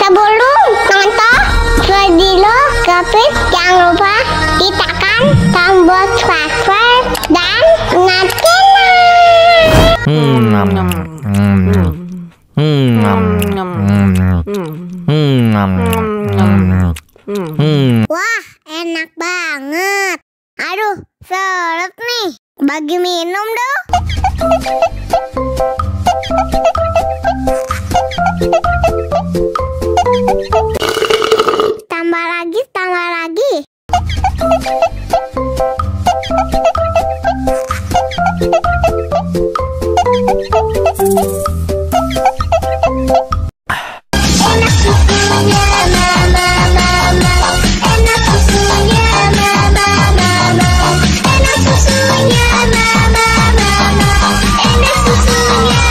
Sebelum nonton video Gapit, jangan lupa tekan tombol subscribe dan Wah, enak banget. Aduh, seret nih. Bagi minum dong. Tambah lagi, tambah lagi. Enak susunya mama, enak susunya mama, enak susunya mama, enak susunya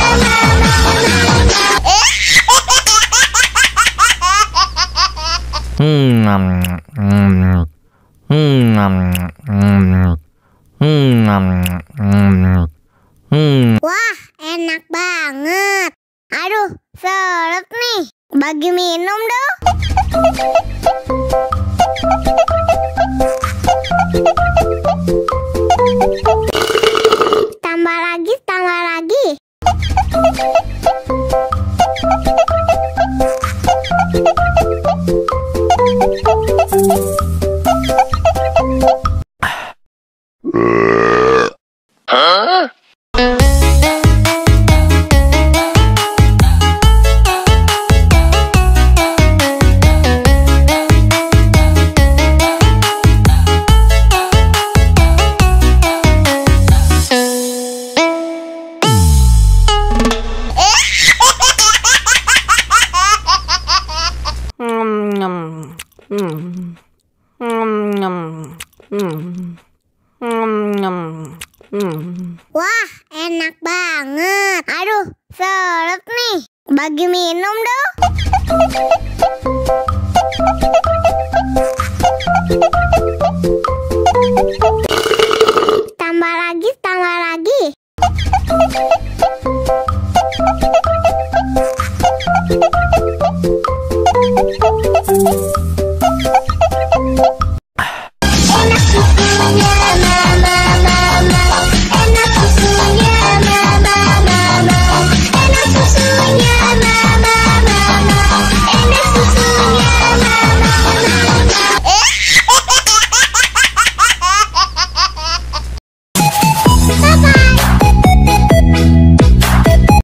Wah, enak banget. Aduh, seret nih. Bagi minum dong. Tambah lagi, tambah lagi. Wah, enak banget. Aduh, seret nih. Bagi minum dong.